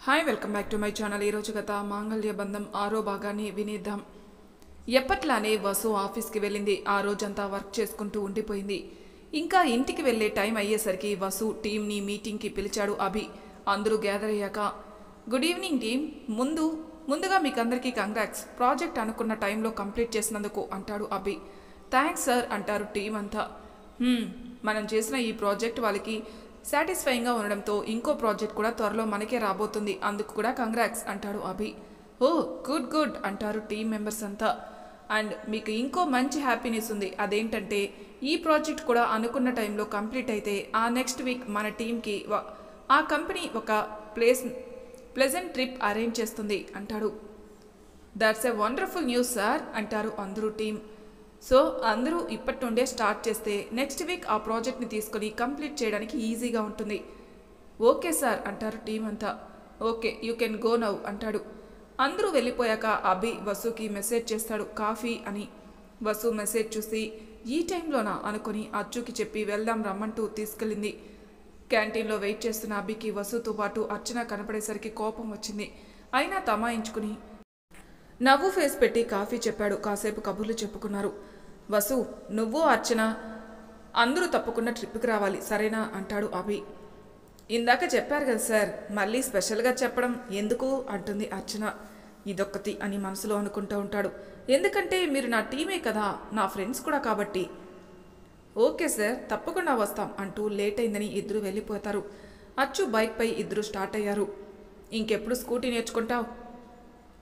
Hi welcome back to my channel. ఈరోజు గత మాంగళ్య బంధం 6వ భాగాన్ని వినేద్దాం. ఎప్పట్లానే వసు ఆఫీస్కి వెళ్ళింది. ఆ రోజంతా వర్క్ చేసుకుంటూ ఉండిపోయింది. ఇంకా ఇంటికి వెళ్ళే టైం అయ్యేసరికి వసు టీంని మీటింగ్కి పిలిచాడు అభి. అందరూ గ్యాదర్ అయ్యాక, గుడ్ ఈవినింగ్ టీమ్, ముందుగా మీకందరికీ కంగ్రాట్స్, ప్రాజెక్ట్ అనుకున్న టైంలో కంప్లీట్ చేసినందుకు అంటాడు అభి. థ్యాంక్స్ సార్ అంటారు టీం అంతా. మనం చేసిన ఈ ప్రాజెక్ట్ వాళ్ళకి సాటిస్ఫైయింగ్గా ఉండడంతో ఇంకో ప్రాజెక్ట్ కూడా త్వరలో మనకే రాబోతుంది, అందుకు కూడా కంగ్రాట్స్ అంటాడు అభి. ఓ గుడ్ గుడ్ అంటారు టీం మెంబర్స్ అంతా. అండ్ మీకు ఇంకో మంచి హ్యాపీనెస్ ఉంది, అదేంటంటే ఈ ప్రాజెక్ట్ కూడా అనుకున్న టైంలో కంప్లీట్ అయితే ఆ నెక్స్ట్ వీక్ మన టీంకి ఆ కంపెనీ ఒక ప్లెజెంట్ ట్రిప్ అరేంజ్ చేస్తుంది అంటాడు. That's a wonderful news sir అంటారు అందరూ టీం. సో అందరూ ఇప్పటి నుండే స్టార్ట్ చేస్తే నెక్స్ట్ వీక్ ఆ ప్రాజెక్ట్ని తీసుకొని కంప్లీట్ చేయడానికి ఈజీగా ఉంటుంది. ఓకే సార్ అంటారు టీం అంతా. Okay you can go now అంటాడు. అందరూ వెళ్ళిపోయాక అభి వసుకి మెసేజ్ చేస్తాడు కాఫీ అని. వసు మెసేజ్ చూసి ఈ టైంలోనా అనుకుని అచ్చుకి చెప్పి వెళ్దాం రమ్మంటూ తీసుకెళ్ళింది. క్యాంటీన్లో వెయిట్ చేస్తున్న అభికి వసుతో పాటు అర్చన కనపడేసరికి కోపం వచ్చింది. అయినా తమాయించుకుని నవ్వు ఫేస్ పెట్టి కాఫీ చెప్పాడు. కాసేపు కబుర్లు చెప్పుకున్నారు. వసు, నువ్వు అర్చన అందరూ తప్పకుండా ట్రిప్కి రావాలి సరేనా అంటాడు అభి. ఇందాక చెప్పారు కదా సార్, మళ్ళీ స్పెషల్గా చెప్పడం ఎందుకు అంటుంది అర్చన. ఇదొక్కటి అని మనసులో అనుకుంటూ ఉంటాడు. ఎందుకంటే మీరు నా టీమే కదా, నా ఫ్రెండ్స్ కూడా కాబట్టి. ఓకే సార్ తప్పకుండా వస్తాం అంటూ లేట్ అయిందని ఇద్దరు వెళ్ళిపోతారు. అచ్చు బైక్పై ఇద్దరు స్టార్ట్ అయ్యారు. ఇంకెప్పుడు స్కూటీ నేర్చుకుంటావు?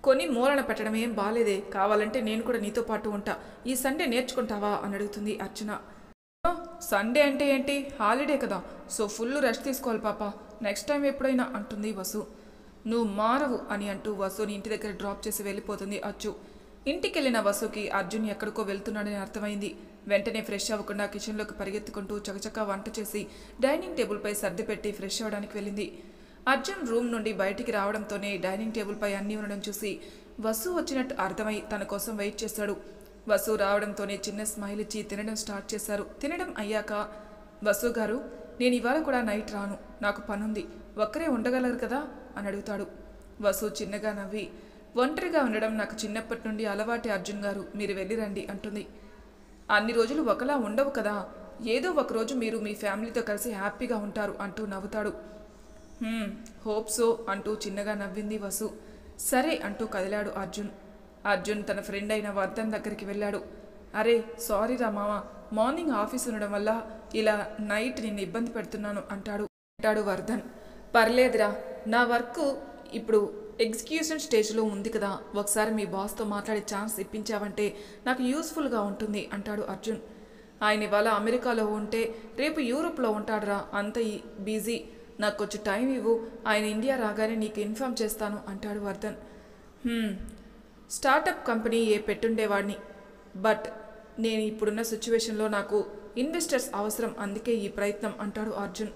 కొని మూలన పెట్టడం ఏం బాలేదే, కావాలంటే నేను కూడా నీతో పాటు ఉంటా, ఈ సండే నేర్చుకుంటావా అని అడుగుతుంది అర్చన. సండే అంటే ఏంటి, హాలిడే కదా, సో ఫుల్ రెస్ట్ తీసుకోవాలి పాప, నెక్స్ట్ టైం ఎప్పుడైనా అంటుంది వసు. నువ్వు మారవు అని అంటూ వసుని ఇంటి దగ్గర డ్రాప్ చేసి వెళ్ళిపోతుంది అచ్చు. ఇంటికి వెళ్ళిన వసుకి అర్జున్ ఎక్కడికో వెళ్తున్నాడని అర్థమైంది. వెంటనే ఫ్రెష్ అవ్వకుండా కిచెన్లోకి పరిగెత్తుకుంటూ చకచకా వంట చేసి డైనింగ్ టేబుల్పై సర్ది పెట్టి ఫ్రెష్ అవ్వడానికి వెళ్ళింది. అర్జున్ రూమ్ నుండి బయటికి రావడంతోనే డైనింగ్ టేబుల్పై అన్నీ ఉండడం చూసి వసు వచ్చినట్టు అర్థమై తన కోసం వెయిట్ చేశాడు. వసు రావడంతోనే చిన్న స్మైల్ ఇచ్చి తినడం స్టార్ట్ చేశారు. తినడం అయ్యాక, వసు గారు నేను ఇవాళ కూడా నైట్ రాను, నాకు పనుంది, ఒక్కరే ఉండగలరు కదా అని అడుగుతాడు. వసు చిన్నగా నవ్వి, ఒంటరిగా ఉండడం నాకు చిన్నప్పటి నుండి అలవాటే అర్జున్ గారు, మీరు వెళ్ళిరండి అంటుంది. అన్ని రోజులు ఒకలా ఉండవు కదా, ఏదో ఒకరోజు మీరు మీ ఫ్యామిలీతో కలిసి హ్యాపీగా ఉంటారు అంటూ నవ్వుతాడు. హోప్ సో అంటూ చిన్నగా నవ్వింది వసు. సరే అంటూ కదిలాడు అర్జున్. అర్జున్ తన ఫ్రెండ్ అయిన వర్ధన్ దగ్గరికి వెళ్ళాడు. అరే సారీ రా మామ, మార్నింగ్ ఆఫీస్ ఉండడం వల్ల ఇలా నైట్ నిన్ను ఇబ్బంది పెడుతున్నాను అంటాడు వర్ధన్. పర్లేదురా, నా వర్క్ ఇప్పుడు ఎగ్జిక్యూషన్ స్టేజ్లో ఉంది కదా, ఒకసారి మీ బాస్తో మాట్లాడే ఛాన్స్ ఇప్పించావంటే నాకు యూస్ఫుల్గా ఉంటుంది అంటాడు అర్జున్. ఆయన ఇవాళ అమెరికాలో ఉంటే రేపు యూరోప్లో ఉంటాడురా, అంత బిజీ, నాకు కొంచెం టైం ఇవ్వు, ఆయన ఇండియా రాగానే నీకు ఇన్ఫామ్ చేస్తాను అంటాడు వర్ధన్. స్టార్టప్ కంపెనీ పెట్టుండేవాడిని, బట్ నేను ఇప్పుడున్న సిచ్యువేషన్లో నాకు ఇన్వెస్టర్స్ అవసరం, అందుకే ఈ ప్రయత్నం అంటాడు అర్జున్.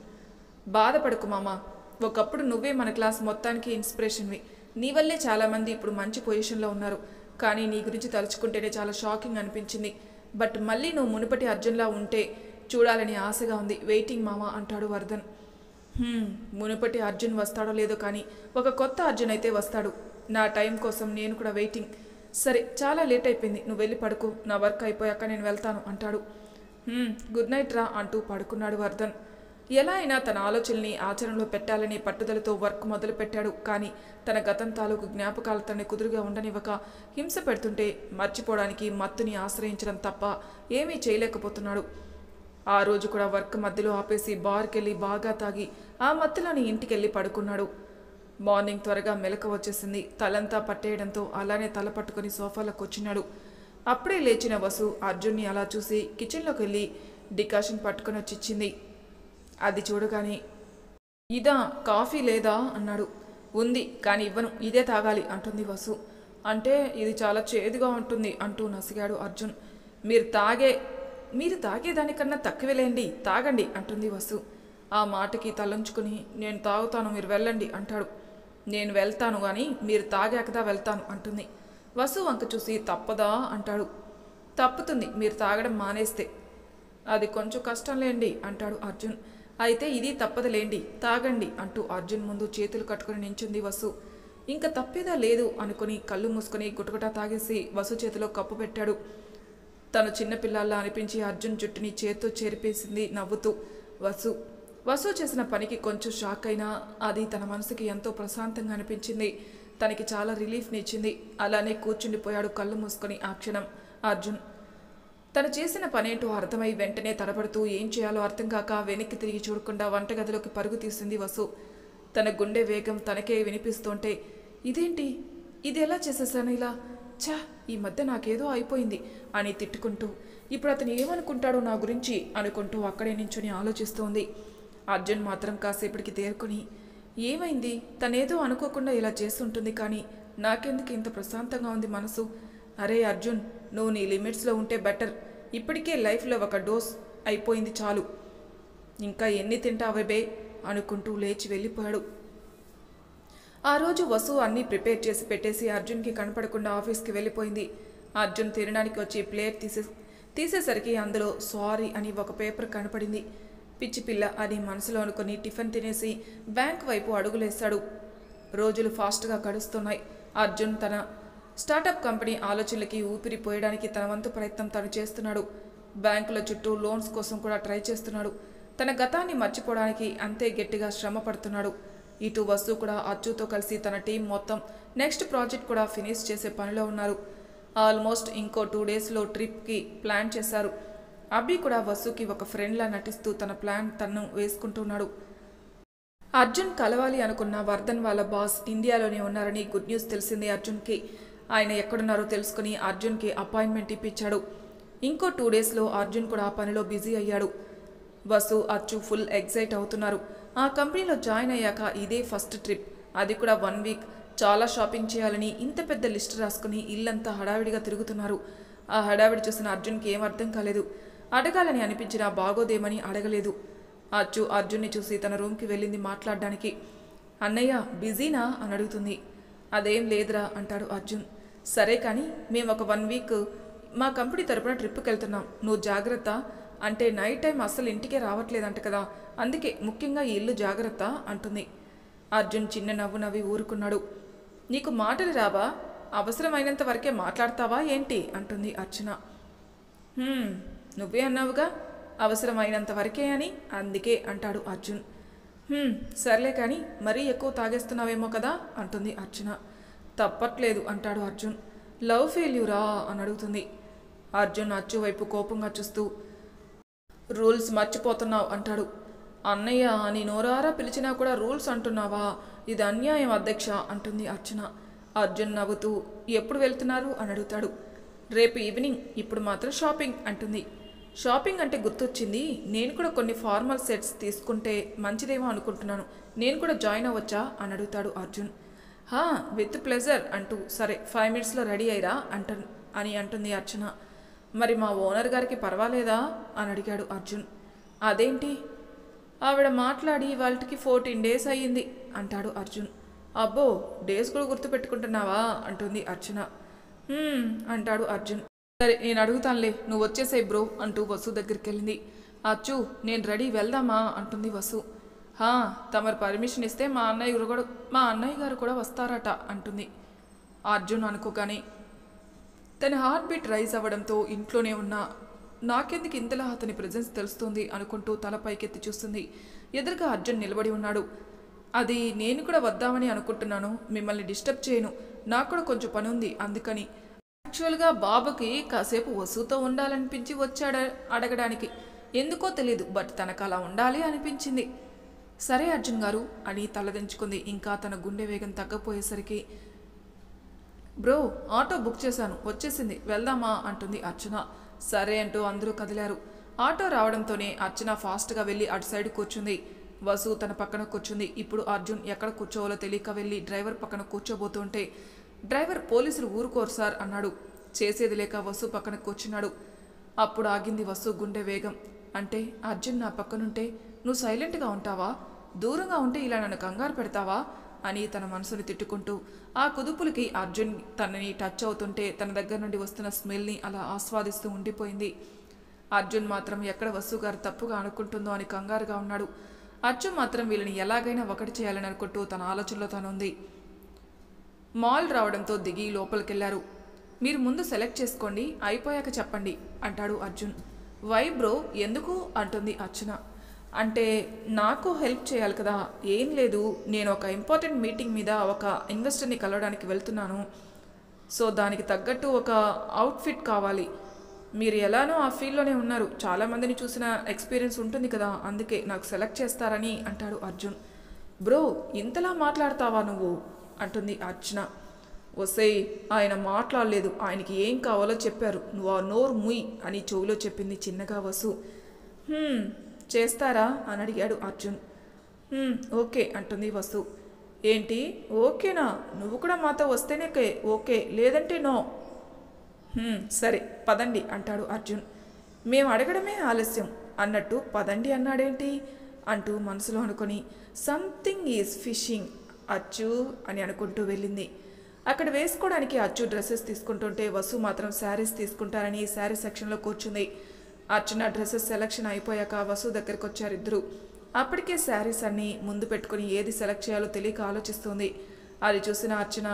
బాధపడకు మామ, ఒకప్పుడు నువ్వే మన క్లాస్ మొత్తానికి ఇన్స్పిరేషన్వి, నీ వల్లే చాలామంది ఇప్పుడు మంచి పొజిషన్లో ఉన్నారు, కానీ నీ గురించి తలుచుకుంటేనే చాలా షాకింగ్ అనిపించింది, బట్ మళ్ళీ నువ్వు మునుపటి అర్జున్లా ఉంటే చూడాలని ఆశగా ఉంది, వెయిటింగ్ మామ అంటాడు వర్ధన్. మునుపటి అర్జున్ వస్తాడో లేదో కానీ ఒక కొత్త అర్జున్ అయితే వస్తాడు, నా టైం కోసం నేను కూడా వెయిటింగ్. సరే చాలా లేట్ అయిపోయింది, నువ్వు వెళ్ళి పడుకో, నా వర్క్ అయిపోయాక నేను వెళ్తాను అంటాడు. గుడ్ నైట్ రా అంటూ పడుకున్నాడు వర్ధన్. ఎలా అయినా తన ఆలోచనల్ని ఆచరణలో పెట్టాలని పట్టుదలతో వర్క్ మొదలుపెట్టాడు. కానీ తన గతం తాలూకు జ్ఞాపకాలు తనని కుదురుగా ఉండనివ్వక హింస పెడుతుంటే మర్చిపోవడానికి మత్తుని ఆశ్రయించడం తప్ప ఏమీ చేయలేకపోతున్నాడు. ఆ రోజు కూడా వర్క్ మధ్యలో ఆపేసి బార్కెళ్ళి బాగా తాగి ఆ మత్తులోని ఇంటికెళ్ళి పడుకున్నాడు. మార్నింగ్ త్వరగా మెలక వచ్చేసింది. తలంతా పట్టేయడంతో అలానే తల పట్టుకుని సోఫాలో కూర్చున్నాడు. అప్పుడే లేచిన వసు అర్జున్ని అలా చూసి కిచెన్లోకి వెళ్ళి డికాషన్ పట్టుకొని వచ్చిచ్చింది. అది చూడగానే, ఇదా కాఫీ లేదా అన్నాడు. ఉంది కానీ ఇవ్వను, ఇదే తాగాలి అంటుంది వసు. అంటే ఇది చాలా చేదుగా ఉంటుంది అంటూ నసిగాడు అర్జున్. మీరు తాగేదానికన్నా తక్కువేలేండి, తాగండి అంటుంది వసు. ఆ మాటకి తలంచుకుని నేను తాగుతాను, మీరు వెళ్ళండి అంటాడు. నేను వెళ్తాను కానీ మీరు తాగాకదా వెళ్తాను అంటుంది. వసు వంక చూసి తప్పదా అంటాడు. తప్పుతుంది మీరు తాగడం మానేస్తే, అది కొంచెం కష్టం లేండి అంటాడు అర్జున్. అయితే ఇది తప్పదులేండి, తాగండి అంటూ అర్జున్ ముందు చేతులు కట్టుకుని నించుంది వసు. ఇంకా తప్పేదా లేదు అనుకుని కళ్ళు మూసుకొని గుటగుటా తాగేసి వసు చేతిలో కప్పు పెట్టాడు. తను చిన్నపిల్లల్లా అనిపించి అర్జున్ జుట్టుని చేత్తో చేరిపేసింది నవ్వుతూ వసు. వసు చేసిన పనికి కొంచెం షాక్ అయినా అది తన మనసుకి ఎంతో ప్రశాంతంగా అనిపించింది. తనకి చాలా రిలీఫ్ని ఇచ్చింది. అలానే కూర్చుండిపోయాడు కళ్ళు మూసుకొని ఆ క్షణం అర్జున్. తను చేసిన పనేంటో అర్థమై వెంటనే తడబడుతూ ఏం చేయాలో అర్థం కాక వెనక్కి తిరిగి చూడకుండా వంటగదిలోకి పరుగు తీసింది వసు. తన గుండె వేగం తనకే వినిపిస్తుంటే ఇదేంటి, ఇది ఎలా చేసేసాను ఇలా, ఛా ఈ మధ్య నాకేదో అయిపోయింది అని తిట్టుకుంటూ ఇప్పుడు అతను ఏమనుకుంటాడో నా గురించి అనుకుంటూ అక్కడే నించుని ఆలోచిస్తోంది. అర్జున్ మాత్రం కాసేపటికి తేరుకొని ఏమైంది, తనేదో అనుకోకుండా ఇలా చేస్తుంటుంది కానీ నాకెందుకు ఇంత ప్రశాంతంగా ఉంది మనసు. అరే అర్జున్, నువ్వు నీ లిమిట్స్లో ఉంటే బెటర్. ఇప్పటికే లైఫ్లో ఒక డోస్ అయిపోయింది చాలు, ఇంకా ఎన్ని తింటావే బే అనుకుంటూ లేచి వెళ్ళిపోయాడు. ఆ రోజు వసు అన్నీ ప్రిపేర్ చేసి పెట్టేసి అర్జున్కి కనపడకుండా ఆఫీస్కి వెళ్ళిపోయింది. అర్జున్ తినడానికి వచ్చి ప్లేట్ తీసేసరికి అందులో సారీ అని ఒక పేపర్ కనపడింది. పిచ్చి పిల్ల అని మనసులో అనుకుని టిఫిన్ తినేసి బ్యాంక్ వైపు అడుగులేశాడు. రోజులు ఫాస్ట్గా గడుస్తున్నాయి. అర్జున్ తన స్టార్టప్ కంపెనీ ఆలోచనలకి ఊపిరిపోయడానికి తన వంతు ప్రయత్నం తను చేస్తున్నాడు. బ్యాంకుల చుట్టూ లోన్స్ కోసం కూడా ట్రై చేస్తున్నాడు. తన గతాన్ని మర్చిపోవడానికి అంతే గట్టిగా శ్రమ పడుతున్నాడు. ఇటు వసు కూడా అచ్చుతో కలిసి తన టీం మొత్తం నెక్స్ట్ ప్రాజెక్ట్ కూడా ఫినిష్ చేసే పనిలో ఉన్నారు. ఆల్మోస్ట్ ఇంకో 2 డేస్లో ట్రిప్కి ప్లాన్ చేశారు. అబ్బి కూడా వసుకి ఒక ఫ్రెండ్లా నటిస్తూ తన ప్లాన్ తను వేసుకుంటున్నాడు. అర్జున్ కలవాలి అనుకున్న వర్ధన్ వాళ్ళ బాస్ ఇండియాలోనే ఉన్నారని గుడ్ న్యూస్ తెలిసింది అర్జున్కి. ఆయన ఎక్కడున్నారో తెలుసుకుని అర్జున్కి అపాయింట్మెంట్ ఇప్పించాడు. ఇంకో 2 డేస్లో అర్జున్ కూడా ఆ పనిలో బిజీ అయ్యాడు. వసు అచ్చు ఫుల్ ఎగ్జైట్ అవుతున్నారు. ఆ కంపెనీలో జాయిన్ అయ్యాక ఇదే ఫస్ట్ ట్రిప్, అది కూడా 1 వీక్. చాలా షాపింగ్ చేయాలని ఇంత పెద్ద లిస్ట్ రాసుకుని ఇల్లంతా హడావిడిగా తిరుగుతున్నారు. ఆ హడావిడి చూసిన అర్జున్కి ఏం అర్థం కాలేదు. అడగాలని అనిపించినా బాగోదేమని అడగలేదు. అచ్చు అర్జున్ని చూసి తన రూమ్కి వెళ్ళింది మాట్లాడడానికి. అన్నయ్య బిజీనా అని అడుగుతుంది. అదేం లేదురా అంటాడు అర్జున్. సరే కానీ మేము ఒక 1 వీక్ మా కంపెనీ తరపున ట్రిప్కి వెళ్తున్నాం, నువ్వు జాగ్రత్త. అంటే నైట్ టైం అస్సలు ఇంటికే రావట్లేదంట కదా, అందుకే ముఖ్యంగా ఈ ఇల్లు జాగ్రత్త అంటుంది. అర్జున్ చిన్న నవ్వు నవ్వి ఊరుకున్నాడు. నీకు మాటలు రావా, అవసరమైనంత వరకే మాట్లాడతావా ఏంటి అంటుంది అర్చన. నువ్వే అన్నావుగా అవసరమైనంత వరకే అని, అందుకే అంటాడు అర్జున్. సర్లే కానీ మరీ ఎక్కువ తాగేస్తున్నావేమో కదా అంటుంది అర్చన. తప్పట్లేదు అంటాడు అర్జున్. లవ్ ఫెయిల్యూరా అని అడుగుతుంది. అర్జున్ అచ్చు వైపు కోపంగా చూస్తూ రూల్స్ మర్చిపోతున్నావు అంటాడు. అన్నయ్య నీ నోరారా పిలిచినా కూడా రూల్స్ అంటున్నావా, ఇది అన్యాయం అధ్యక్ష అంటుంది అర్చన. అర్జున్ నవ్వుతూ ఎప్పుడు వెళ్తున్నారు అని అడుగుతాడు. రేపు ఈవినింగ్, ఇప్పుడు మాత్రం షాపింగ్ అంటుంది. షాపింగ్ అంటే గుర్తొచ్చింది, నేను కూడా కొన్ని ఫార్మల్ సెట్స్ తీసుకుంటే మంచిదేమో అనుకుంటున్నాను, నేను కూడా జాయిన్ అవ్వచ్చా అని అడుగుతాడు అర్జున్. విత్ ప్లెజర్ అంటూ సరే 5 మినిట్స్లో రెడీ అయ్యిరా అని అంటుంది అర్చన. మరి మా ఓనర్ గారికి పర్వాలేదా అని అడిగాడు అర్జున్. అదేంటి, ఆవిడ మాట్లాడి వాళ్ళకి 14 డేస్ అయ్యింది అంటాడు అర్జున్. అబ్బో, డేస్ కూడా గుర్తుపెట్టుకుంటున్నావా అంటుంది అర్చన. అంటాడు అర్జున్. సరే నేను అడుగుతానులే, నువ్వు వచ్చేసాయి బ్రో అంటూ వసు దగ్గరికి వెళ్ళింది. అచ్చు నేను రెడీ, వెళ్దామా అంటుంది వసు. తమరు పర్మిషన్ ఇస్తే మా అన్నయ్య గారు కూడా వస్తారట అంటుంది. అర్జున్ అనుకోగానే తన హార్ట్ బీట్ రైజ్ అవ్వడంతో ఇంట్లోనే ఉన్న నాకెందుకు ఇంతలా అతని ప్రెజెన్స్ తెలుస్తుంది అనుకుంటూ తల పైకెత్తి చూస్తుంది. ఎదురుగా అర్జున్ నిలబడి ఉన్నాడు. అది నేను కూడా వద్దామని అనుకుంటున్నాను, మిమ్మల్ని డిస్టర్బ్ చేయను, నాకు కూడా కొంచెం పని ఉంది అందుకని. యాక్చువల్గా బాబుకి కాసేపు వసుతో ఉండాలనిపించి వచ్చాడు అడగడానికి, ఎందుకో తెలీదు, బట్ తనకు అలా ఉండాలి అనిపించింది. సరే అర్జున్ గారు అని తలదించుకుంది. ఇంకా తన గుండె వేగం తగ్గపోయేసరికి బ్రో ఆటో బుక్ చేశాను, వచ్చేసింది, వెళ్దామా అంటుంది అర్చన. సరే అంటూ అందరూ కదిలారు. ఆటో రావడంతోనే అర్చన ఫాస్ట్గా వెళ్ళి అటు సైడ్ కూర్చుంది. వసు తన పక్కన కూర్చుంది. ఇప్పుడు అర్జున్ ఎక్కడ కూర్చోవాలో తెలియక వెళ్ళి డ్రైవర్ పక్కన కూర్చోబోతుంటే డ్రైవర్ పోలీసులు ఊరుకోరు సార్ అన్నాడు. చేసేది లేక వసు పక్కన కూర్చున్నాడు. అప్పుడు ఆగింది వసు గుండె వేగం. అంటే అర్జున్ నా పక్కనుంటే నువ్వు సైలెంట్గా ఉంటావా, దూరంగా ఉంటే ఇలా నన్ను కంగారు పెడతావా అని తన మనసుని తిట్టుకుంటూ ఆ కుదుపులకి అర్జున్ తనని టచ్ అవుతుంటే తన దగ్గర నుండి వస్తున్న స్మెల్ని అలా ఆస్వాదిస్తూ ఉండిపోయింది. అర్జున్ మాత్రం ఎక్కడ వసు గారు తప్పుగా అనుకుంటుందో అని కంగారుగా ఉన్నాడు. అర్జున్ మాత్రం వీళ్ళని ఎలాగైనా ఒకటి చేయాలని అనుకుంటూ తన ఆలోచనలో తానుంది. మాల్ రావడంతో దిగి లోపలికెళ్లారు. మీరు ముందు సెలెక్ట్ చేసుకోండి, అయిపోయాక చెప్పండి అంటాడు అర్జున్. వై బ్రో, ఎందుకు అంటుంది అర్చన. అంటే నాకు హెల్ప్ చేయాలి కదా. ఏం లేదు, నేను ఒక ఇంపార్టెంట్ మీటింగ్ మీద ఒక ఇన్వెస్టర్ని కలవడానికి వెళ్తున్నాను. సో దానికి తగ్గట్టు ఒక అవుట్ఫిట్ కావాలి. మీరు ఎలానో ఆ ఫీల్డ్లోనే ఉన్నారు, చాలామందిని చూసిన ఎక్స్పీరియన్స్ ఉంటుంది కదా, అందుకే నాకు సెలెక్ట్ చేస్తారని అంటాడు అర్జున్. బ్రో, ఇంతలా మాట్లాడతావా నువ్వు అంటుంది అర్చన. ఒసేయ్, ఆయన మాట్లాడలేదు, ఆయనకి ఏం కావాలో చెప్పారు, నువ్వు ఆ నోరు ముయ్ అని చెవులో చెప్పింది చిన్నగా వసు. చేస్తారా అని అడిగాడు అర్జున్. ఓకే అంటుంది వసు. ఏంటి ఓకేనా? నువ్వు కూడా మాతో వస్తేనే ఓకే, లేదంటే నో. సరే పదండి అంటాడు అర్జున్. మేము అడగడమే ఆలస్యం అన్నట్టు పదండి అన్నాడేంటి అంటూ మనసులో అనుకొని సంథింగ్ ఈజ్ ఫిషింగ్ అచ్చు అని అనుకుంటూ వెళ్ళింది. అక్కడ వేసుకోవడానికి అచ్చు డ్రెస్సెస్ తీసుకుంటుంటే వసు మాత్రం శారీస్ తీసుకుంటారని శారీ సెక్షన్లో కూర్చుంది. అర్చన డ్రెస్సెస్ సెలక్షన్ అయిపోయాక వసు దగ్గరికి వచ్చారు ఇద్దరు. అప్పటికే శారీస్ అన్నీ ముందు పెట్టుకుని ఏది సెలెక్ట్ చేయాలో తెలియక ఆలోచిస్తుంది. అది చూసిన అర్చన,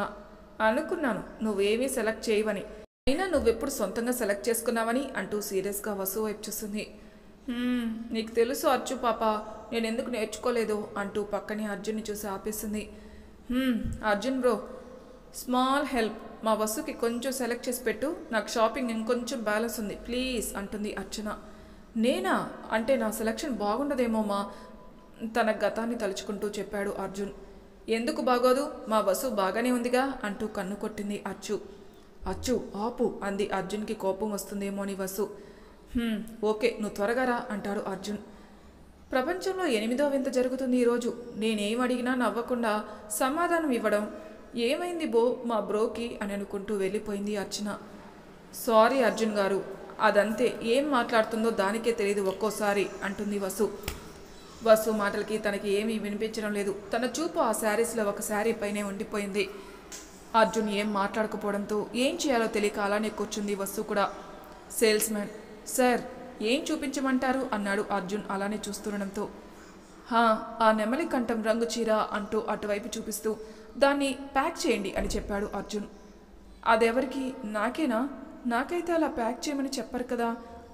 అనుకున్నాను నువ్వేమీ సెలెక్ట్ చేయవని, అయినా నువ్వెప్పుడు సొంతంగా సెలెక్ట్ చేసుకున్నావని అంటూ సీరియస్గా వసు వైపు చూస్తుంది. నీకు తెలుసు అర్జు పాప, నేను ఎందుకు నేర్చుకోలేదు అంటూ పక్కనే అర్జున్ని చూసి ఆపేసింది. అర్జున్ బ్రో, స్మాల్ హెల్ప్, మా వసుకి కొంచెం సెలెక్ట్ చేసి పెట్టు, నాకు షాపింగ్ ఇంకొంచెం బ్యాలెన్స్ ఉంది ప్లీజ్ అంటుంది అర్చన. నేనా? అంటే నా సెలెక్షన్ బాగుండదేమో మా, తన గతాన్ని తలుచుకుంటూ చెప్పాడు అర్జున్. ఎందుకు బాగోదు, మా వసు బాగానే ఉందిగా అంటూ కన్ను కొట్టింది అచ్చు. అచ్చు ఆపు అంది అర్జున్కి కోపం వస్తుందేమో అని వసు. ఓకే నువ్వు త్వరగా రా అంటాడు అర్జున్. ప్రపంచంలో 8వ వింత జరుగుతుంది ఈరోజు. నేనేం అడిగినా నవ్వకుండా సమాధానం ఇవ్వడం. ఏమైంది బో మా బ్రోకి అని అనుకుంటూ వెళ్ళిపోయింది అర్చన. సారీ అర్జున్ గారు, అదంతే, ఏం మాట్లాడుతుందో దానికే తెలియదు ఒక్కోసారి అంటుంది వసు. వసు మాటలకి తనకి ఏమీ వినిపించడం లేదు. తన చూపు ఆ శారీస్లో ఒక శారీ పైనే ఉండిపోయింది. అర్జున్ ఏం మాట్లాడకపోవడంతో ఏం చేయాలో తెలియక అలానే కూర్చుంది వసు కూడా. సేల్స్మెన్, సార్ ఏం చూపించమంటారు అన్నాడు అర్జున్ అలానే చూస్తుండడంతో. ఆ నెమలి కంఠం రంగు చీర అంటూ అటువైపు చూపిస్తూ దాన్ని ప్యాక్ చేయండి అని చెప్పాడు అర్జున్. అదెవరికి? నాకేనా? నాకైతే అలా ప్యాక్ చేయమని చెప్పరు కదా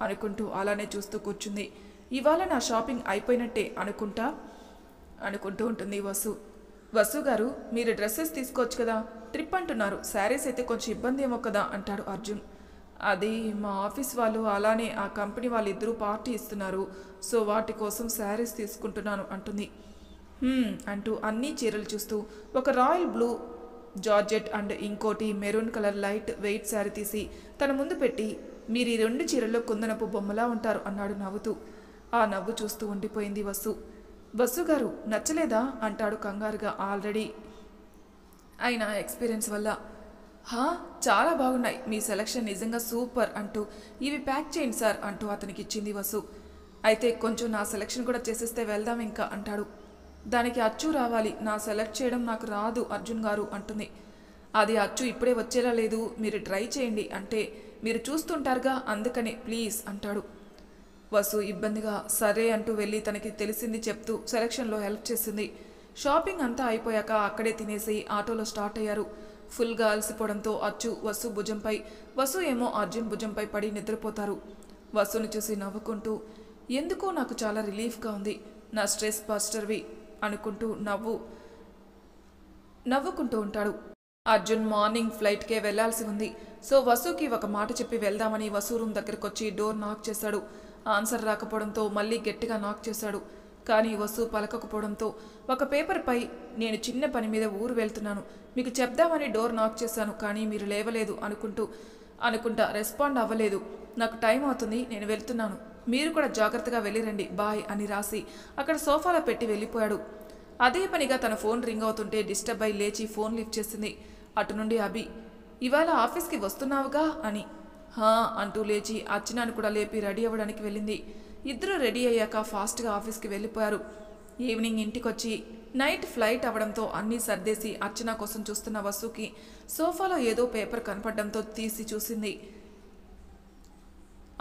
అనుకుంటూ అలానే చూస్తూ కూర్చుంది. ఇవాళ నా షాపింగ్ అయిపోయినట్టే అనుకుంటూ ఉంటుంది వసు. వసు గారు, మీరు డ్రెస్సెస్ తీసుకోవచ్చు కదా, ట్రిప్ అంటున్నారు, శారీస్ అయితే కొంచెం ఇబ్బంది ఏమో కదా అంటాడు అర్జున్. అది మా ఆఫీస్ వాళ్ళు అలానే ఆ కంపెనీ వాళ్ళిద్దరూ పార్టీ ఇస్తున్నారు, సో వాటి కోసం శారీస్ తీసుకుంటున్నాను అంటుంది. అంటూ అన్ని చీరలు చూస్తూ ఒక రాయల్ బ్లూ జార్జెట్ అండ్ ఇంకోటి maroon colour light weight sari తీసి తన ముందు పెట్టి, మీరు ఈ 2 చీరల్లో కుందనపు బొమ్మలా ఉంటారు అన్నాడు నవ్వుతూ. ఆ నవ్వు చూస్తూ ఉండిపోయింది వసు. వసు గారు నచ్చలేదా అంటాడు కంగారుగా, ఆల్రెడీ అయిన ఎక్స్పీరియన్స్ వల్ల. చాలా బాగున్నాయి, మీ సెలక్షన్ నిజంగా సూపర్ అంటూ ఇవి ప్యాక్ చేయండి సార్ అంటూ అతనికి ఇచ్చింది వసు. అయితే కొంచెం నా సెలక్షన్ కూడా చేసేస్తే వెళ్దాం ఇంకా అంటాడు. దానికి అచ్చు రావాలి, నా సెలెక్ట్ చేయడం నాకు రాదు అర్జున్ గారు అంటుంది. అది అచ్చు ఇప్పుడే వచ్చేలా లేదు, మీరు ట్రై చేయండి, అంటే మీరు చూస్తుంటారుగా అందుకనే ప్లీజ్ అంటాడు. వసు ఇబ్బందిగా సరే అంటూ వెళ్ళి తనకి తెలిసింది చెప్తూ సెలక్షన్లో హెల్ప్ చేసింది. షాపింగ్ అంతా అయిపోయాక అక్కడే తినేసి ఆటోలో స్టార్ట్ అయ్యారు. ఫుల్గా అలసిపోవడంతో అచ్చు వసు భుజంపై, వసు ఏమో అర్జున్ భుజంపై పడి నిద్రపోతారు. వసును చూసి నవ్వుకుంటూ, ఎందుకో నాకు చాలా రిలీఫ్గా ఉంది, నా స్ట్రెస్ బస్టర్వి అనుకుంటూ నవ్వుకుంటూ ఉంటాడు. అర్జున్ మార్నింగ్ ఫ్లైట్కే వెళ్లాల్సి ఉంది. సో వసుకి ఒక మాట చెప్పి వెళ్దామని వసు రూమ్ దగ్గరకు వచ్చి డోర్ నాక్ చేశాడు. ఆన్సర్ రాకపోవడంతో మళ్ళీ గట్టిగా నాక్ చేశాడు. కానీ వసు పలకకపోవడంతో ఒక పేపర్పై, నేను చిన్న పని మీద ఊరు వెళ్తున్నాను, మీకు చెప్దామని డోర్ నాక్ చేశాను కానీ మీరు లేవలేదు అనుకుంటా రెస్పాండ్ అవ్వలేదు, నాకు టైం అవుతుంది, నేను వెళ్తున్నాను, మీరు కూడా జాగ్రత్తగా వెళ్ళిరండి, బాయ్ అని రాసి అక్కడ సోఫాలో పెట్టి వెళ్ళిపోయాడు. అదే పనిగా తన ఫోన్ రింగ్ అవుతుంటే డిస్టర్బ్ అయి లేచి ఫోన్ లిఫ్ట్ చేసింది. అటు నుండి అభి, ఇవాళ ఆఫీస్కి వస్తున్నావుగా అని. అంటూ లేచి అర్చనాను కూడా లేపి రెడీ అవ్వడానికి వెళ్ళింది. ఇద్దరు రెడీ అయ్యాక ఫాస్ట్గా ఆఫీస్కి వెళ్ళిపోయారు. ఈవినింగ్ ఇంటికొచ్చి నైట్ ఫ్లైట్ అవడంతో అన్నీ సర్దేసి అర్చన కోసం చూస్తున్న వసుకి సోఫాలో ఏదో పేపర్ కనపడడంతో తీసి చూసింది.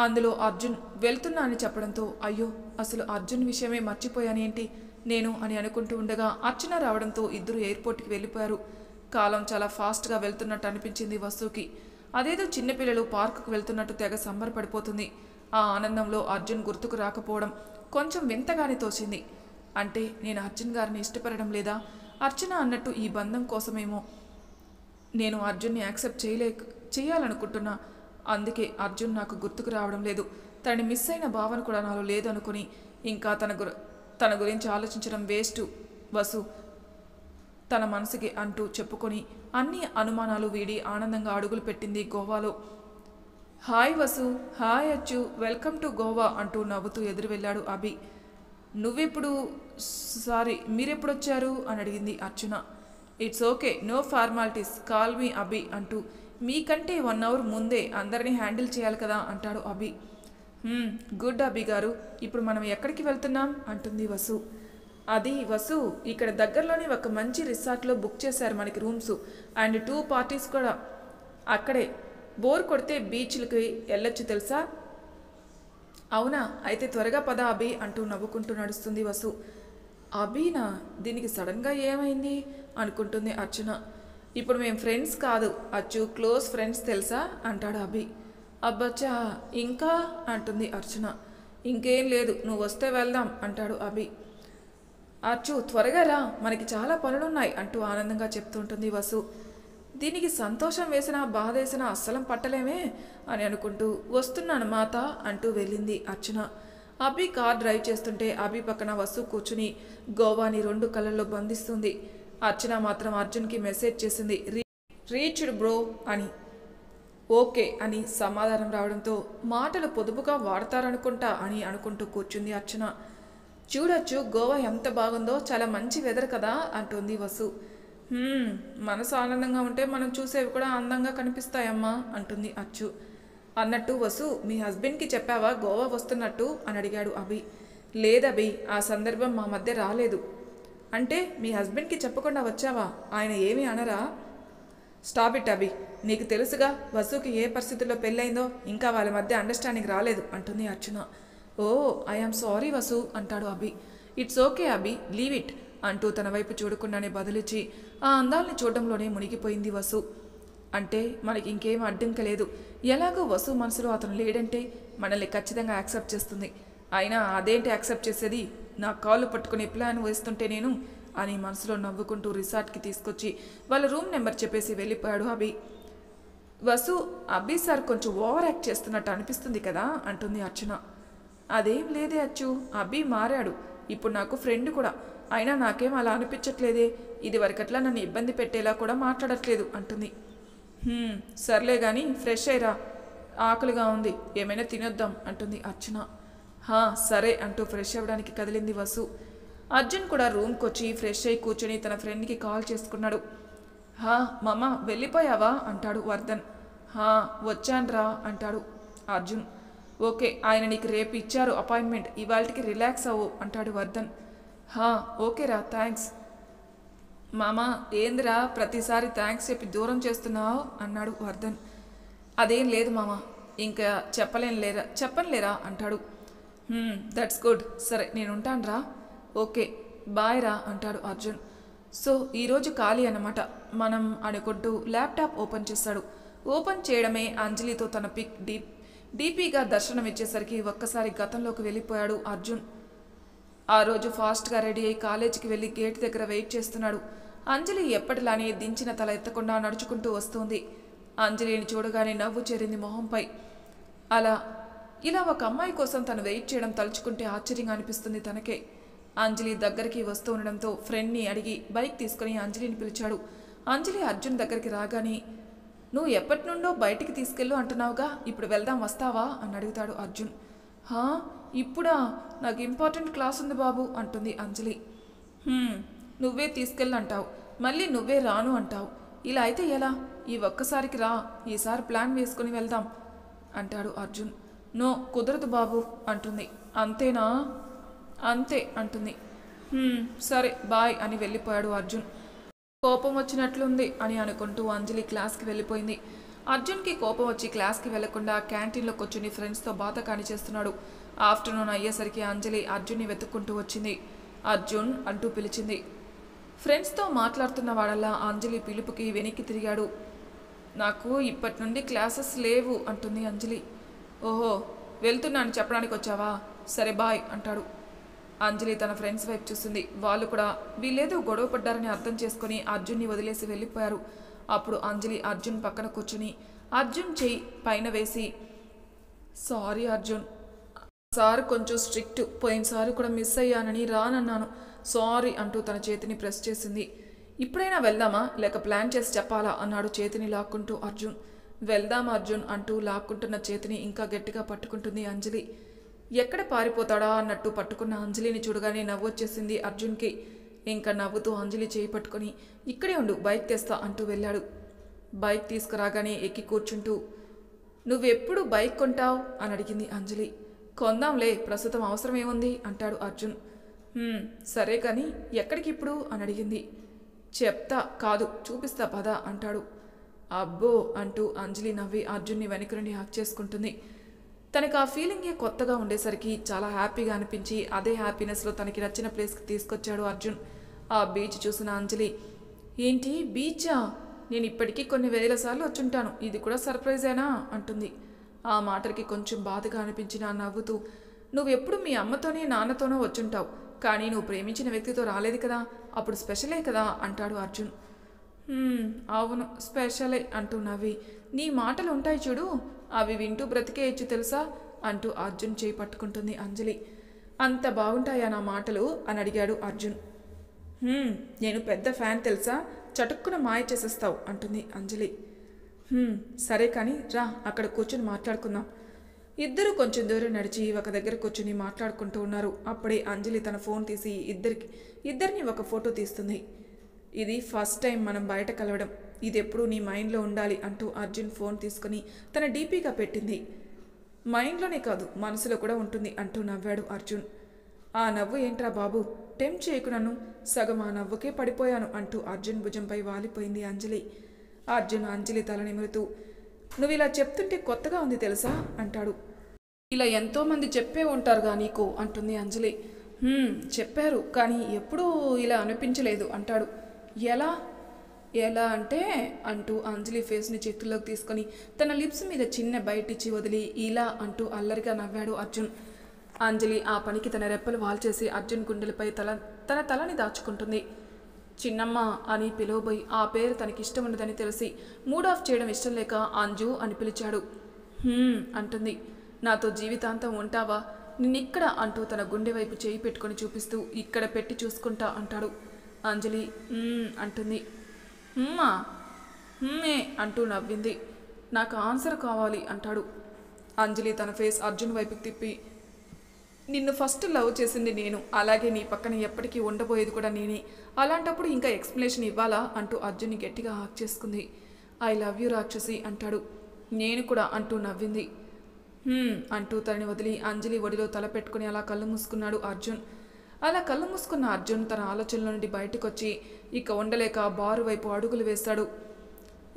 అందులో అర్జున్ వెళ్తున్నా అని చెప్పడంతో అయ్యో అసలు అర్జున్ విషయమే మర్చిపోయానేంటి నేను అని అనుకుంటూ ఉండగా అర్చన రావడంతో ఇద్దరు ఎయిర్పోర్ట్కి వెళ్ళిపోయారు. కాలం చాలా ఫాస్ట్గా వెళ్తున్నట్టు అనిపించింది వసుకి. అదేదో చిన్నపిల్లలు పార్కుకు వెళ్తున్నట్టు తెగ సంబరపడిపోతుంది. ఆ ఆనందంలో అర్జున్ గుర్తుకు రాకపోవడం కొంచెం వింతగానే తోచింది. అంటే నేను అర్జున్ గారిని ఇష్టపడడం లేదా, అర్చన అన్నట్టు ఈ బంధం కోసమేమో నేను అర్జున్ని యాక్సెప్ట్ చేయాలనుకుంటున్నా. అందుకే అర్జున్ నాకు గుర్తుకు రావడం లేదు. తనని మిస్ అయిన భావన కూడా నాలో లేదు అనుకుని ఇంకా తన గురించి ఆలోచించడం వేస్ట్ వసు తన మనసుకి అంటూ చెప్పుకొని అన్ని అనుమానాలు వీడి ఆనందంగా అడుగులు పెట్టింది గోవాలో. Hi Vasu, hi Achchu, welcome to Goa అంటూ నవ్వుతూ ఎదురు వెళ్ళాడు అభి. మీరెప్పుడొచ్చారు అని అడిగింది Archana. It's okay, no formalities, call me Abhi అంటూ మీకంటే 1 అవర్ ముందే అందరినీ హ్యాండిల్ చేయాలి కదా అంటాడు అభి. గుడ్ అభి గారు, ఇప్పుడు మనం ఎక్కడికి వెళ్తున్నాం అంటుంది వసు. అది వసు, ఇక్కడ దగ్గరలోనే ఒక మంచి రిసార్ట్లో బుక్ చేశారు మనకి రూమ్స్ అండ్ 2 పార్టీస్ కూడా అక్కడే. బోర్ కొడితే బీచ్లకి వెళ్ళొచ్చు తెలుసా. అవునా, అయితే త్వరగా పద అభి అంటూ నవ్వుకుంటూ నడుస్తుంది వసు. అభినా, దీనికి సడన్గా ఏమైంది అనుకుంటుంది అర్చన. ఇప్పుడు మేము ఫ్రెండ్స్ కాదు అచ్చు, క్లోజ్ ఫ్రెండ్స్ తెలుసా అంటాడు అభి. అబ్బచ్చా, ఇంకా అంటుంది అర్చన. ఇంకేం లేదు, నువ్వు వస్తే వెళ్దాం అంటాడు అభి. అచ్చు త్వరగా రా, మనకి చాలా పనులున్నాయి అంటూ ఆనందంగా చెప్తుంటుంది వసు. దీనికి సంతోషం వేసినా బాధ వేసినా అస్సలం పట్టలేమే అని అనుకుంటూ వస్తున్నాను మాత అంటూ వెళ్ళింది అర్చన. అభి కార్ డ్రైవ్ చేస్తుంటే అభి పక్కన వసు కూర్చుని గోవాని 2 కళ్ళల్లో బంధిస్తుంది. అర్చన మాత్రం అర్జున్కి మెసేజ్ చేసింది, రీచ్డ్ బ్రో అని. ఓకే అని సమాధానం రావడంతో మాటలు పొదుపుగా వాడతారనుకుంటా అని అనుకుంటూ కూర్చుంది అర్చన. చూడొచ్చు గోవా ఎంత బాగుందో, చాలా మంచి వెదర్ కదా అంటుంది వసు. మనసు ఆనందంగా ఉంటే మనం చూసేవి కూడా అందంగా కనిపిస్తాయమ్మా అంటుంది అచ్చు. అన్నట్టు వసు, మీ హస్బెండ్కి చెప్పావా గోవా వస్తున్నట్టు అని అడిగాడు అభి. లేదభి, ఆ సందర్భం మా మధ్య రాలేదు. అంటే మీ హస్బెండ్కి చెప్పకుండా వచ్చావా, ఆయన ఏమీ అనరా? స్టాప్ ఇట్ అభి, నీకు తెలుసుగా వసుకి ఏ పరిస్థితుల్లో పెళ్ళైందో, ఇంకా వాళ్ళ మధ్య అండర్స్టాండింగ్ రాలేదు అంటుంది Archana. Oh I am sorry Vasu అంటాడు Abhi. It's okay Abhi, leave it అంటూ తన వైపు చూడకుండానే బదులిచ్చి ఆ అందాల్ని చూడడంలోనే మునిగిపోయింది వసు. అంటే మనకి ఇంకేం అడ్డంకలేదు, ఎలాగో వసు మనసులో అతను లేడంటే మనల్ని ఖచ్చితంగా యాక్సెప్ట్ చేస్తుంది. అయినా అదేంటి యాక్సెప్ట్ చేసేది, నా కాళ్ళు పట్టుకునే ప్లాన్ వేస్తుంటే నేను అని మనసులో నవ్వుకుంటూ రిసార్ట్కి తీసుకొచ్చి వాళ్ళ రూమ్ నెంబర్ చెప్పేసి వెళ్ళిపోయాడు అభి. వసు, అభి సార్ కొంచెం ఓవర్ యాక్ట్ చేస్తున్నట్టు అనిపిస్తుంది కదా అంటుంది అర్చన. అదేం లేదే అచ్చు, అభి మారాడు, ఇప్పుడు నాకు ఫ్రెండ్ కూడా. అయినా నాకేం అలా అనిపించట్లేదే, ఇది వరకట్లా నన్ను ఇబ్బంది పెట్టేలా కూడా మాట్లాడట్లేదు అంటుంది. సర్లే కానీ ఫ్రెష్ అయ్యరా, ఆకలిగా ఉంది, ఏమైనా తినొద్దాం అంటుంది అర్చన. సరే అంటూ ఫ్రెష్ అవ్వడానికి కదిలింది వసు. అర్జున్ కూడా రూమ్కి వచ్చి ఫ్రెష్ అయ్యి కూర్చొని తన ఫ్రెండ్కి కాల్ చేసుకున్నాడు. మామ వెళ్ళిపోయావా అంటాడు వర్ధన్. వచ్చాన్రా అంటాడు అర్జున్. ఓకే, ఆయన నీకు రేపు ఇచ్చారు అపాయింట్మెంట్, ఇవాళకి రిలాక్స్ అవ్వు అంటాడు వర్ధన్. ఓకేరా, థ్యాంక్స్. మామా ఏందిరా ప్రతిసారి థ్యాంక్స్ చెప్పి దూరం చేస్తున్నావు అన్నాడు వర్ధన్. అదేం లేదు మామ, ఇంకా చెప్పనులేరా అంటాడు. దట్స్ గుడ్, సరే నేను ఉంటానురా. ఓకే బాయ్ రా అంటాడు అర్జున్. సో ఈరోజు ఖాళీ అన్నమాట మనం అనుకుంటూ ల్యాప్టాప్ ఓపెన్ చేశాడు. ఓపెన్ చేయడమే అంజలితో తన పిక్ డీపీగా దర్శనం ఇచ్చేసరికి ఒక్కసారి గతంలోకి వెళ్ళిపోయాడు అర్జున్. ఆ రోజు ఫాస్ట్గా రెడీ అయి కాలేజీకి వెళ్ళి గేట్ దగ్గర వెయిట్ చేస్తున్నాడు. అంజలి ఎప్పటిలానే దించిన తల ఎత్తకుండా నడుచుకుంటూ వస్తుంది. అంజలిని చూడగానే నవ్వు చేరింది మొహంపై. ఇలా ఒక అమ్మాయి కోసం తను వెయిట్ చేయడం తలుచుకుంటే ఆశ్చర్యంగా అనిపిస్తుంది తనకే. అంజలి దగ్గరికి వస్తూ ఉండడంతో ఫ్రెండ్ని అడిగి బైక్ తీసుకుని అంజలిని పిలిచాడు. అంజలి అర్జున్ దగ్గరికి రాగానే, నువ్వు ఎప్పటి నుండో బయటికి తీసుకెళ్ళు అంటున్నావుగా, ఇప్పుడు వెళ్దాం వస్తావా అని అడుగుతాడు అర్జున్. ఇప్పుడా, నాకు ఇంపార్టెంట్ క్లాస్ ఉంది బాబు అంటుంది అంజలి. నువ్వే తీసుకెళ్ళంటావు, మళ్ళీ నువ్వే రాను అంటావు, ఇలా అయితే ఎలా, ఈ ఒక్కసారికి రా, ఈసారి ప్లాన్ వేసుకుని వెళ్దాం అంటాడు అర్జున్. నో కుదరదు బాబు అంటుంది. అంతేనా? అంతే అంటుంది. సరే బాయ్ అని వెళ్ళిపోయాడు అర్జున్. కోపం వచ్చినట్లుంది అని అనుకుంటూ అంజలి క్లాస్కి వెళ్ళిపోయింది. అర్జున్కి కోపం వచ్చి క్లాస్కి వెళ్లకుండా క్యాంటీన్లో కూర్చుని ఫ్రెండ్స్తో బాధ కానిచేస్తున్నాడు. ఆఫ్టర్నూన్ అయ్యేసరికి అంజలి అర్జున్ని వెతుక్కుంటూ వచ్చింది. అర్జున్ అంటూ పిలిచింది. ఫ్రెండ్స్తో మాట్లాడుతున్న వాడల్లా అంజలి పిలుపుకి వెనక్కి తిరిగాడు. నాకు ఇప్పటి నుండి క్లాసెస్ లేవు అంటుంది అంజలి. ఓహో, వెళ్తున్నాను చెప్పడానికి వచ్చావా? సరే బాయ్ అంటాడు. అంజలి తన ఫ్రెండ్స్ వైపు చూస్తుంది. వాళ్ళు కూడా వీళ్ళేదో గొడవ పడ్డారని అర్థం చేసుకుని అర్జున్ని వదిలేసి వెళ్ళిపోయారు. అప్పుడు అంజలి అర్జున్ పక్కన కూర్చుని అర్జున్ చెయ్యి పైన వేసి, సారీ అర్జున్, సార్ కొంచెం స్ట్రిక్ట్, పోయినసారి కూడా మిస్ అయ్యానని రానన్నాను, సారీ అంటూ తన చేతిని ప్రెస్ చేసింది. ఇప్పుడైనా వెళ్దామా లేక ప్లాన్ చేసి చెప్పాలా అన్నాడు చేతిని లాక్కుంటూ అర్జున్. వెళ్దాం అర్జున్ అంటూ లాక్కుంటున్న చేతిని ఇంకా గట్టిగా పట్టుకుంటుంది అంజలి. ఎక్కడ పారిపోతాడా అన్నట్టు పట్టుకున్న అంజలిని చూడగానే నవ్వు వచ్చేసింది అర్జున్కి. ఇంకా నవ్వుతూ అంజలి చేయి పట్టుకుని ఇక్కడే ఉండు, బైక్ తెస్తా అంటూ వెళ్ళాడు. బైక్ తీసుకురాగానే ఎక్కి కూర్చుంటూ, నువ్వెప్పుడు బైక్ కొంటావు అని అడిగింది అంజలి. కొందాంలే, ప్రస్తుతం అవసరం ఏముంది అంటాడు అర్జున్. సరే కానీ ఎక్కడికి ఇప్పుడు అని అడిగింది. చెప్తా కాదు చూపిస్తా పద అంటాడు. అబ్బో అంటూ అంజలి నవ్వి అర్జున్ని వెనక నుండి హక్ చేసుకుంటుంది. తనకు ఆ ఫీలింగే కొత్తగా ఉండేసరికి చాలా హ్యాపీగా అనిపించి అదే హ్యాపీనెస్లో తనకి నచ్చిన ప్లేస్కి తీసుకొచ్చాడు అర్జున్. ఆ బీచ్ చూసిన అంజలి, ఏంటి బీచా? నేను ఇప్పటికీ కొన్ని వేల సార్లు వచ్చుంటాను, ఇది కూడా సర్ప్రైజేనా అంటుంది. ఆ మాటలకి కొంచెం బాధగా అనిపించిన నవ్వుతూ, నువ్వెప్పుడు మీ అమ్మతోనే నాన్నతోనో వచ్చుంటావు, కానీ నువ్వు ప్రేమించిన వ్యక్తితో రాలేదు కదా, అప్పుడు స్పెషలే కదా అంటాడు అర్జున్. అవును స్పెషలే అంటూ నవ్వి, నీ మాటలు ఉంటాయి చూడు, అవి వింటూ బ్రతికేయచ్చు తెలుసా అంటూ అర్జున్ చేయి పట్టుకుంటుంది అంజలి. అంత బాగుంటాయా నా మాటలు అని అడిగాడు అర్జున్. నేను పెద్ద ఫ్యాన్ తెలుసా, చటుక్కున మాయ చేసేస్తావు అంటుంది అంజలి. సరే కానీ రా అక్కడ కూర్చుని మాట్లాడుకుందాం. ఇద్దరు కొంచెం దూరం నడిచి ఒక దగ్గర కూర్చుని మాట్లాడుకుంటూ ఉన్నారు. అప్పుడే అంజలి తన ఫోన్ తీసి ఇద్దరిని ఒక ఫోటో తీస్తుంది. ఇది ఫస్ట్ టైం మనం బయట కలవడం, ఇది ఎప్పుడూ నీ మైండ్లో ఉండాలి అంటూ అర్జున్ ఫోన్ తీసుకుని తన డీపీగా పెట్టింది. మైండ్లోనే కాదు మనసులో కూడా ఉంటుంది అంటూ నవ్వాడు అర్జున్. ఆ నవ్వు ఏంట్రా బాబు, టెంప్ట్ చేయకు నన్ను, సగం ఆ నవ్వుకే పడిపోయాను అంటూ అర్జున్ భుజంపై వాలిపోయింది అంజలి. అర్జున్ అంజలి తల నిమురుతూ, నువ్వు ఇలా చెప్తుంటే కొత్తగా ఉంది తెలుసా అంటాడు. ఇలా ఎంతోమంది చెప్పే ఉంటారుగా నీకు అంటుంది అంజలి. చెప్పారు కానీ ఎప్పుడూ ఇలా అనిపించలేదు అంటాడు. ఎలా ఎలా అంటే అంటూ అంజలి ఫేస్ని చేతుల్లోకి తీసుకొని తన లిప్స్ మీద చిన్న బయటిచ్చి వదిలి ఇలా అంటూ అల్లరిగా నవ్వాడు అర్జున్. అంజలి ఆ పనికి తన రెప్పలు వాల్చేసి అర్జున్ గుండెలపై తన తలని దాచుకుంటుంది. చిన్నమ్మ అని పిలువబోయి ఆ పేరు తనకిష్టం ఉండదని తెలిసి మూడ్ ఆఫ్ చేయడం ఇష్టం లేక అంజు అని పిలిచాడు. అంటుంది. నాతో జీవితాంతం ఉంటావా, నిన్నిక్కడ అంటూ తన గుండె వైపు చేయి పెట్టుకొని చూపిస్తూ ఇక్కడ పెట్టి చూసుకుంటా అంటాడు. అంజలి అంటుంది. అంటూ నవ్వింది. నాకు ఆన్సర్ కావాలి అంటాడు. అంజలి తన ఫేస్ అర్జున్ వైపుకి తిప్పి, నిన్ను ఫస్ట్ లవ్ చేసింది నేను, అలాగే నీ పక్కన ఎప్పటికీ ఉండబోయేది కూడా నేనే, అలాంటప్పుడు ఇంకా ఎక్స్ప్లెనేషన్ ఇవ్వాలా అంటూ అర్జున్ని గట్టిగా హాక్ చేసుకుంది. ఐ లవ్ యూ రాక్షసి అంటాడు. నేను కూడా అంటూ నవ్వింది. అంటూ తనని వదిలి అంజలి ఒడిలో తల పెట్టుకుని అలా కళ్ళు మూసుకున్నాడు అర్జున్. అలా కళ్ళు మూసుకున్న అర్జున్ తన ఆలోచనల నుండి బయటకు వచ్చి ఇక ఉండలేక బారు వైపు అడుగులు వేశాడు.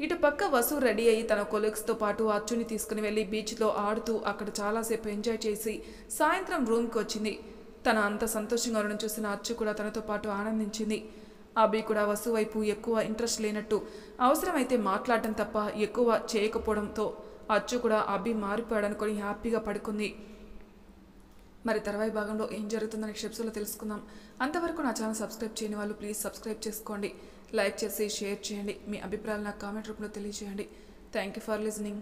ఇటు పక్క వసు రెడీ అయ్యి తన కొలీగ్స్తో పాటు అర్జున్ని తీసుకుని వెళ్ళి బీచ్లో ఆడుతూ అక్కడ చాలాసేపు ఎంజాయ్ చేసి సాయంత్రం రూమ్కి వచ్చింది. తన అంత సంతోషంగా ఉండడం చూసిన అచ్చు కూడా తనతో పాటు ఆనందించింది. అభి కూడా వసు వైపు ఎక్కువ ఇంట్రెస్ట్ లేనట్టు, అవసరమైతే మాట్లాడటం తప్ప ఎక్కువ చేయకపోవడంతో అచ్చు కూడా అభి మారిపోయాడనుకొని హ్యాపీగా పడుకుంది. మరి తర్వాయి భాగంలో ఏం జరుగుతుందో నెక్స్ట్ ఎపిసోడ్లో తెలుసుకుందాం. అంతవరకు నా ఛానల్ సబ్స్క్రైబ్ చేయని వాళ్ళు ప్లీజ్ సబ్స్క్రైబ్ చేసుకోండి, లైక్ చేసి షేర్ చేయండి, మీ అభిప్రాయాలు నాకు కామెంట్ రూపంలో తెలియజేయండి. Thank you for listening.